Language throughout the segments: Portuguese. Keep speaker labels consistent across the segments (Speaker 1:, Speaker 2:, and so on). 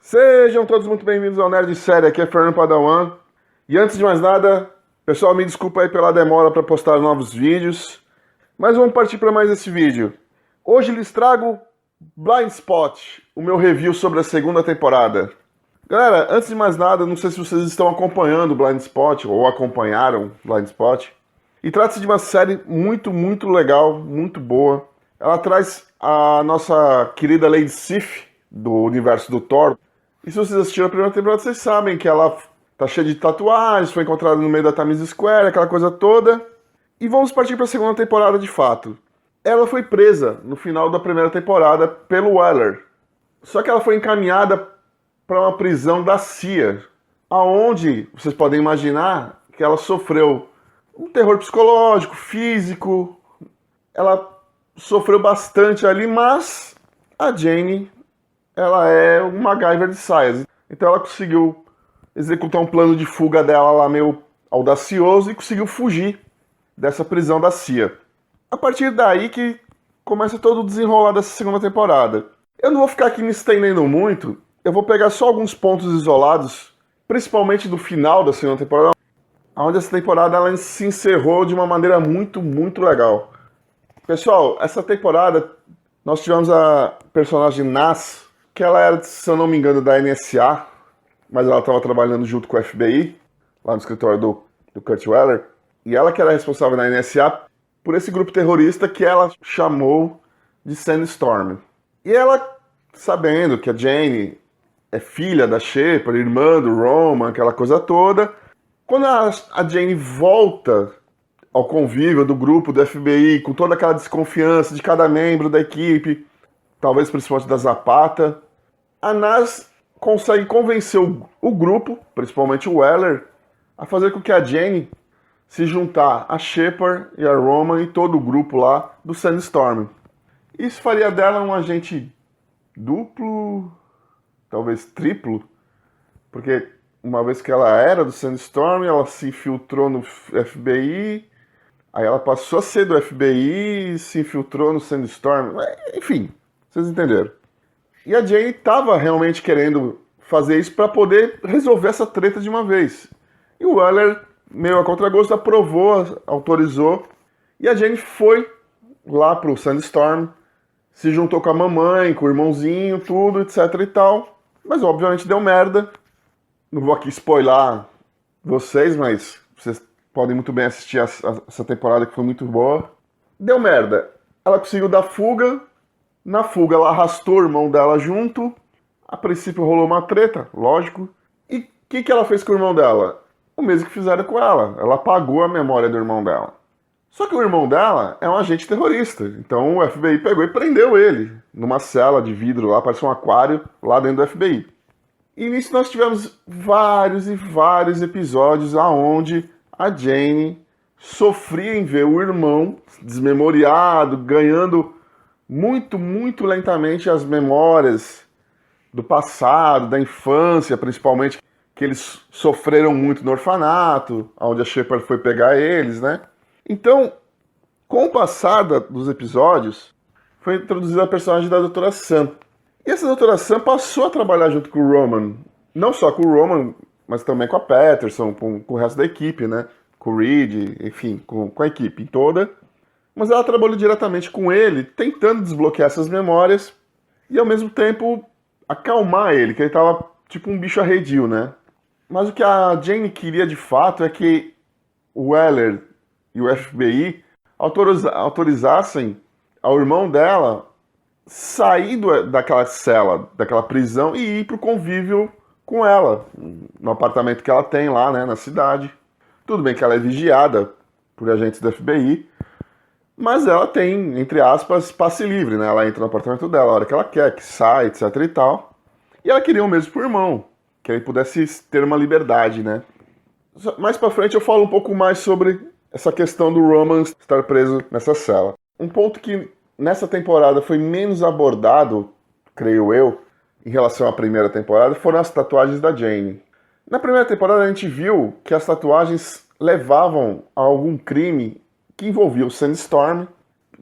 Speaker 1: Sejam todos muito bem-vindos ao Nerd Série, aqui é Fernando Padawan. E antes de mais nada, pessoal, me desculpa aí pela demora para postar novos vídeos, mas vamos partir para mais esse vídeo. Hoje lhes trago Blind Spot, o meu review sobre a segunda temporada. Galera, antes de mais nada, não sei se vocês estão acompanhando Blind Spot ou acompanharam Blind Spot. E trata-se de uma série muito legal, muito boa. Ela traz a nossa querida Lady Sif, do universo do Thor. E se vocês assistiram a primeira temporada, vocês sabem que ela tá cheia de tatuagens, foi encontrada no meio da Times Square, aquela coisa toda. E vamos partir para a segunda temporada de fato. Ela foi presa no final da primeira temporada pelo Weller. Só que ela foi encaminhada para uma prisão da CIA, aonde vocês podem imaginar que ela sofreu um terror psicológico, físico. Ela sofreu bastante ali, mas a Jane, ela é um MacGyver de saias. Então ela conseguiu executar um plano de fuga dela lá meio audacioso e conseguiu fugir dessa prisão da CIA. A partir daí que começa todo o desenrolar dessa segunda temporada. Eu não vou ficar aqui me estendendo muito, eu vou pegar só alguns pontos isolados, principalmente do final da segunda temporada, onde essa temporada ela se encerrou de uma maneira muito legal. Pessoal, essa temporada nós tivemos a personagem Nas, que ela era, se eu não me engano, da NSA, mas ela estava trabalhando junto com o FBI, lá no escritório do Kurt Weller, e ela que era responsável na NSA por esse grupo terrorista que ela chamou de Sandstorm. E ela, sabendo que a Jane é filha da Shepard, irmã do Roman, aquela coisa toda, quando a Jane volta ao convívio do grupo do FBI, com toda aquela desconfiança de cada membro da equipe, talvez principalmente da Zapata, a Nas consegue convencer o grupo, principalmente o Weller, a fazer com que a Jane se juntar a Shepard e a Roman e todo o grupo lá do Sandstorm. Isso faria dela um agente duplo, talvez triplo, porque uma vez que ela era do Sandstorm, ela se infiltrou no FBI, aí ela passou a ser do FBI e se infiltrou no Sandstorm, enfim, vocês entenderam. E a Jane estava realmente querendo fazer isso para poder resolver essa treta de uma vez. E o Weller, meio a contragosto, aprovou, autorizou, e a Jane foi lá pro Sandstorm, se juntou com a mamãe, com o irmãozinho, tudo, etc e tal. Mas obviamente deu merda. Não vou aqui spoiler vocês, mas vocês podem muito bem assistir essa temporada que foi muito boa. Deu merda. Ela conseguiu dar fuga. Na fuga ela arrastou o irmão dela junto. A princípio rolou uma treta, lógico. E o que ela fez com o irmão dela? O mesmo que fizeram com ela. Ela apagou a memória do irmão dela. Só que o irmão dela é um agente terrorista. Então o FBI pegou e prendeu ele numa cela de vidro lá, parece um aquário, lá dentro do FBI. E nisso nós tivemos vários e vários episódios aonde a Jane sofria em ver o irmão desmemoriado, ganhando muito lentamente as memórias do passado, da infância, principalmente, que eles sofreram muito no orfanato, onde a Shepard foi pegar eles, né? Então, com o passar dos episódios, foi introduzida a personagem da Doutora Sam. E essa Doutora Sam passou a trabalhar junto com o Roman. Não só com o Roman, mas também com a Patterson, com o resto da equipe, né? Com o Reed, enfim, com a equipe toda. Mas ela trabalhou diretamente com ele, tentando desbloquear essas memórias e, ao mesmo tempo, acalmar ele, que ele estava tipo um bicho arredio, né? Mas o que a Jane queria de fato é que o Weller e o FBI autorizassem ao irmão dela sair daquela cela, daquela prisão e ir pro convívio com ela, no apartamento que ela tem lá, né, na cidade. Tudo bem que ela é vigiada por agentes do FBI, mas ela tem, entre aspas, passe livre, né? Ela entra no apartamento dela a hora que ela quer, que sai, etc e tal. E ela queria o mesmo pro irmão, que ele pudesse ter uma liberdade, né? Mais pra frente eu falo um pouco mais sobre essa questão do Roman estar preso nessa cela. Um ponto que nessa temporada foi menos abordado, creio eu, em relação à primeira temporada, foram as tatuagens da Jane. Na primeira temporada a gente viu que as tatuagens levavam a algum crime que envolvia o Sandstorm.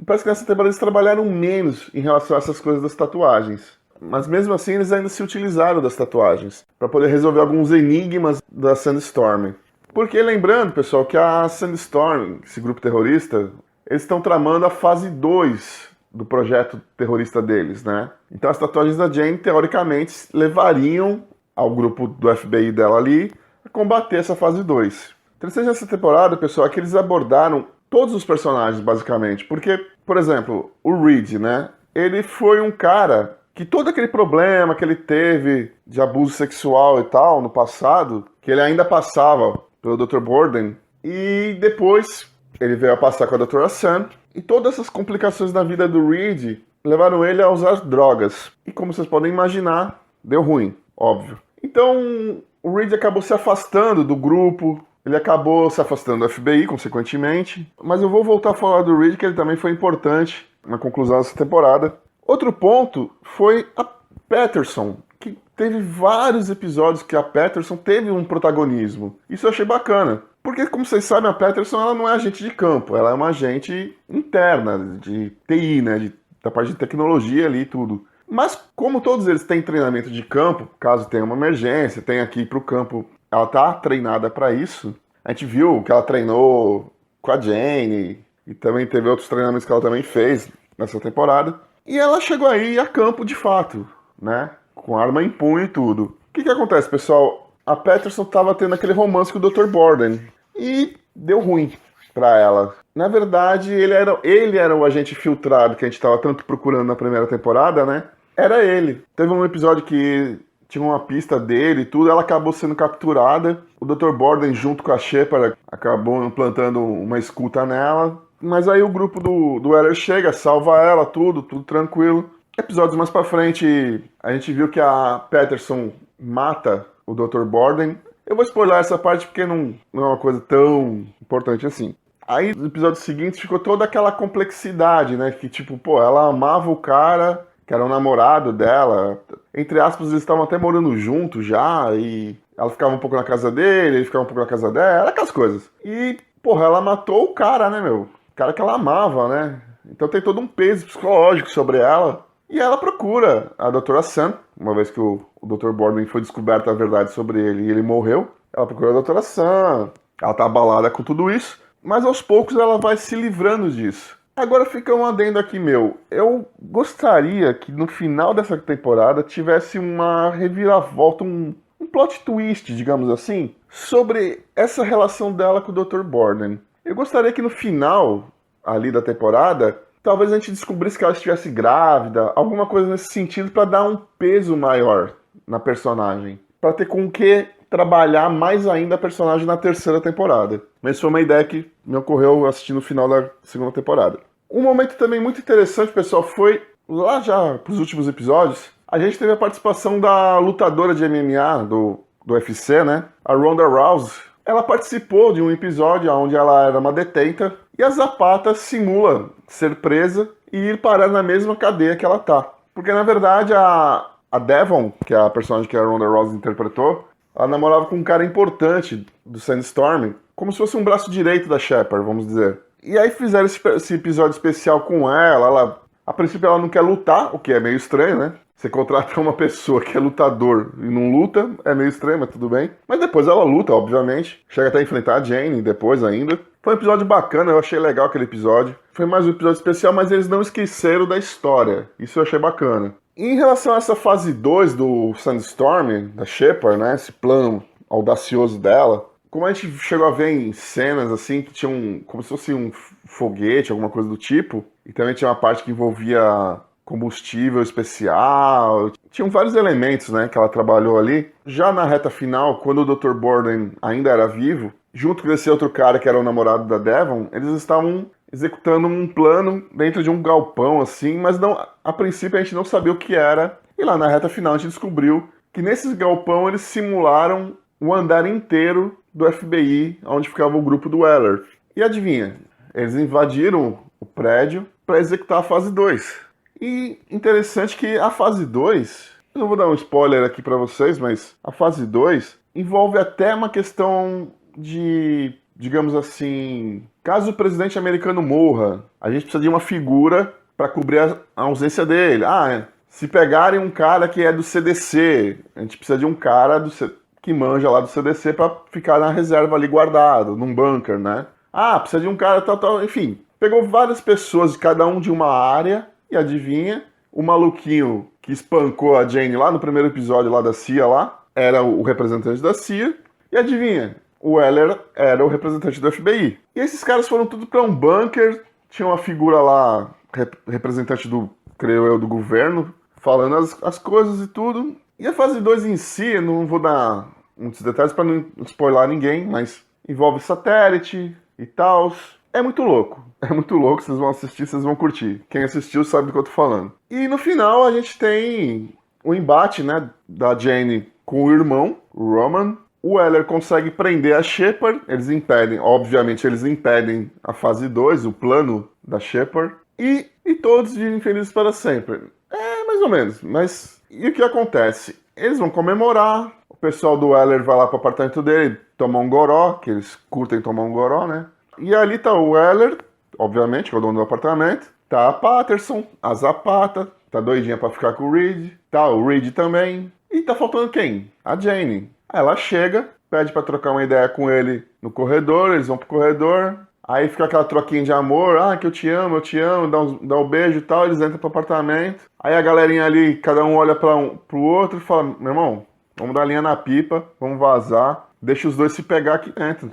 Speaker 1: Parece que nessa temporada eles trabalharam menos em relação a essas coisas das tatuagens. Mas mesmo assim eles ainda se utilizaram das tatuagens para poder resolver alguns enigmas da Sandstorm. Porque lembrando, pessoal, que a Sandstorm, esse grupo terrorista, eles estão tramando a fase 2 do projeto terrorista deles, né? Então as tatuagens da Jane, teoricamente, levariam ao grupo do FBI dela ali a combater essa fase 2. Interessante nessa temporada, pessoal, é que eles abordaram todos os personagens, basicamente. Porque, por exemplo, o Reed, né? Ele foi um cara que todo aquele problema que ele teve de abuso sexual e tal no passado, que ele ainda passava pelo Dr. Borden, e depois ele veio a passar com a Doutora Sun, e todas essas complicações na vida do Reed levaram ele a usar drogas. E como vocês podem imaginar, deu ruim, óbvio. Então, o Reed acabou se afastando do grupo, ele acabou se afastando do FBI, consequentemente. Mas eu vou voltar a falar do Reed, que ele também foi importante na conclusão dessa temporada. Outro ponto foi a Patterson, que teve vários episódios que a Patterson teve um protagonismo. Isso eu achei bacana. Porque, como vocês sabem, a Patterson ela não é agente de campo, ela é uma agente interna, de TI, né? Da parte de tecnologia ali e tudo. Mas, como todos eles têm treinamento de campo, caso tenha uma emergência, tem aqui para o campo, ela tá treinada para isso. A gente viu que ela treinou com a Jane, e também teve outros treinamentos que ela também fez nessa temporada. E ela chegou aí a campo de fato, né? Com arma em punho e tudo. O que acontece, pessoal? A Patterson tava tendo aquele romance com o Dr. Borden. E deu ruim pra ela. Na verdade, ele era o agente filtrado que a gente tava tanto procurando na primeira temporada, né? Era ele. Teve um episódio que tinha uma pista dele e tudo, ela acabou sendo capturada. O Dr. Borden, junto com a Shepard, acabou implantando uma escuta nela. Mas aí o grupo do Weller chega, salva ela, tudo tranquilo. Episódios mais pra frente, a gente viu que a Patterson mata o Dr. Borden. Eu vou spoiler essa parte porque não é uma coisa tão importante assim. Aí, nos episódios seguintes, ficou toda aquela complexidade, né? Que, tipo, pô, ela amava o cara, que era o namorado dela. Entre aspas, eles estavam até morando juntos já, e ela ficava um pouco na casa dele, ele ficava um pouco na casa dela, aquelas coisas. E, porra, ela matou o cara, né, meu? O cara que ela amava, né? Então tem todo um peso psicológico sobre ela. E ela procura a Doutora Sun, uma vez que o Dr. Borden foi descoberta a verdade sobre ele e ele morreu. Ela procura a Doutora Sun, ela tá abalada com tudo isso, mas aos poucos ela vai se livrando disso. Agora fica um adendo aqui meu. Eu gostaria que no final dessa temporada tivesse uma reviravolta, um plot twist, digamos assim, sobre essa relação dela com o Dr. Borden. Eu gostaria que no final ali da temporada, talvez a gente descobrisse que ela estivesse grávida, alguma coisa nesse sentido para dar um peso maior na personagem, para ter com que trabalhar mais ainda a personagem na terceira temporada. Mas foi uma ideia que me ocorreu assistindo o final da segunda temporada. Um momento também muito interessante, pessoal, foi lá já para os últimos episódios, a gente teve a participação da lutadora de MMA do UFC, né? A Ronda Rousey. Ela participou de um episódio onde ela era uma detenta e a Zapata simula ser presa e ir parar na mesma cadeia que ela tá. Porque, na verdade, a Devon, que é a personagem que a Ronda Rousey interpretou, ela namorava com um cara importante do Sandstorm, como se fosse um braço direito da Shepard, vamos dizer. E aí fizeram esse episódio especial com ela. A princípio ela não quer lutar, o que é meio estranho, né? Você contrata uma pessoa que é lutador e não luta, é meio estranho, mas tudo bem. Mas depois ela luta, obviamente. Chega até a enfrentar a Jane depois ainda. Foi um episódio bacana, eu achei legal aquele episódio. Foi mais um episódio especial, mas eles não esqueceram da história. Isso eu achei bacana. Em relação a essa fase 2 do Sandstorm, da Shepard, né? Esse plano audacioso dela. Como a gente chegou a ver em cenas assim, que tinha como se fosse um foguete, alguma coisa do tipo. E também tinha uma parte que envolvia combustível especial. Tinham vários elementos, né, que ela trabalhou ali. Já na reta final, quando o Dr. Borden ainda era vivo, junto com esse outro cara que era o namorado da Devon, eles estavam executando um plano dentro de um galpão, assim, mas não, a princípio a gente não sabia o que era. E lá na reta final a gente descobriu que nesses galpão eles simularam o andar inteiro do FBI, onde ficava o grupo do Weller. E adivinha, eles invadiram o prédio para executar a fase 2. E interessante que a fase 2, eu não vou dar um spoiler aqui para vocês, mas a fase 2 envolve até uma questão de, digamos assim, caso o presidente americano morra, a gente precisa de uma figura para cobrir a ausência dele. se pegarem um cara que é do CDC, a gente precisa de um cara que manja lá do CDC pra ficar na reserva ali guardado, num bunker, né? Ah, precisa de um cara tal, enfim. Pegou várias pessoas, cada um de uma área, e adivinha, o maluquinho que espancou a Jane lá no primeiro episódio lá da CIA lá, era o representante da CIA, e adivinha, o Weller era o representante do FBI. E esses caras foram tudo pra um bunker, tinha uma figura lá, representante do, creio eu, do governo, falando as coisas e tudo. E a fase 2 em si, eu não vou dar muitos detalhes para não spoiler ninguém, mas envolve satélite e tal. É muito louco, vocês vão assistir, vocês vão curtir. Quem assistiu sabe do que eu tô falando. E no final a gente tem o embate, né, da Jane com o irmão, o Roman. O Weller consegue prender a Shepard, eles impedem, obviamente eles impedem a fase 2, o plano da Shepard. E todos vivem felizes para sempre. É, mais ou menos, mas e o que acontece? Eles vão comemorar, o pessoal do Weller vai lá pro apartamento dele tomar um goró, que eles curtem tomar um goró, né? E ali tá o Weller, obviamente, que é o dono do apartamento, tá a Patterson, a Zapata, tá doidinha pra ficar com o Reed, tá o Reed também, e tá faltando quem? A Jane. Aí ela chega, pede pra trocar uma ideia com ele no corredor, eles vão pro corredor, aí fica aquela troquinha de amor, ah, que eu te amo, dá um beijo e tal, eles entram pro apartamento. Aí a galerinha ali, cada um olha pro outro e fala, meu irmão, vamos dar linha na pipa, vamos vazar, deixa os dois se pegar aqui dentro.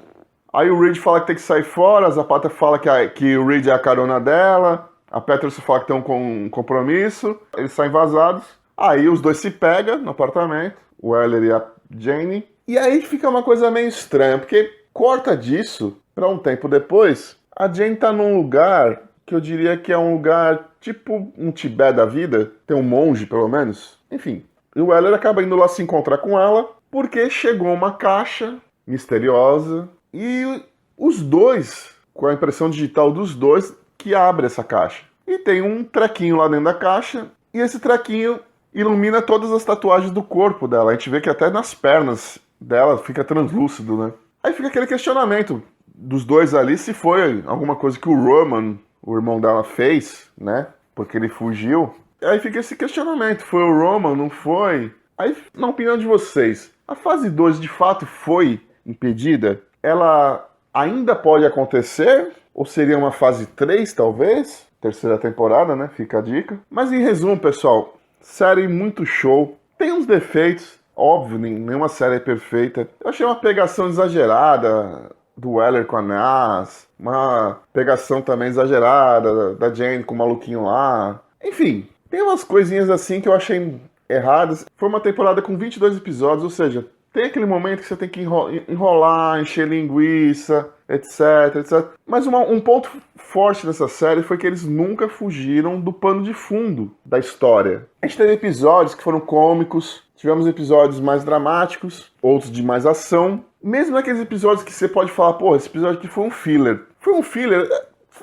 Speaker 1: Aí o Reed fala que tem que sair fora, a Zapata fala que o Reed é a carona dela, a Patterson fala que tem um compromisso, eles saem vazados. Aí os dois se pegam no apartamento, o Weller e a Jane, e aí fica uma coisa meio estranha, porque corta disso pra um tempo depois, a Jane tá num lugar que eu diria que é um lugar tipo um Tibete da vida, tem um monge pelo menos, enfim. E o Weller acaba indo lá se encontrar com ela, porque chegou uma caixa misteriosa, e os dois, com a impressão digital dos dois, que abre essa caixa. E tem um trequinho lá dentro da caixa, e esse trequinho ilumina todas as tatuagens do corpo dela. A gente vê que até nas pernas dela fica translúcido, né? Aí fica aquele questionamento dos dois ali, se foi alguma coisa que o Roman, o irmão dela, fez, né? Porque ele fugiu. Aí fica esse questionamento, foi o Roman, não foi? Aí, na opinião de vocês, a fase 2 de fato foi impedida? Ela ainda pode acontecer? Ou seria uma fase 3, talvez? Terceira temporada, né? Fica a dica. Mas em resumo, pessoal, série muito show. Tem uns defeitos, óbvio, nenhuma série é perfeita. Eu achei uma pegação exagerada do Weller com a Nas, uma pegação também exagerada da Jane com o maluquinho lá. Enfim, tem umas coisinhas assim que eu achei erradas. Foi uma temporada com 22 episódios, ou seja, tem aquele momento que você tem que enrolar, encher linguiça, etc, etc. Mas um ponto forte dessa série foi que eles nunca fugiram do pano de fundo da história. A gente teve episódios que foram cômicos, tivemos episódios mais dramáticos, outros de mais ação. Mesmo naqueles episódios que você pode falar, pô, esse episódio aqui foi um filler. Foi um filler,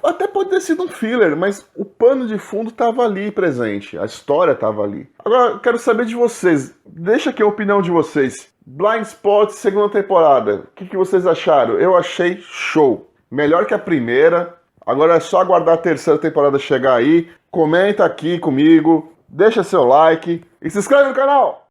Speaker 1: até pode ter sido um filler, mas o pano de fundo estava ali presente, a história estava ali. Agora, eu quero saber de vocês, deixa aqui a opinião de vocês. Blind Spot, segunda temporada, o que vocês acharam? Eu achei show, melhor que a primeira. Agora é só aguardar a terceira temporada chegar aí. Comenta aqui comigo, deixa seu like e se inscreve no canal!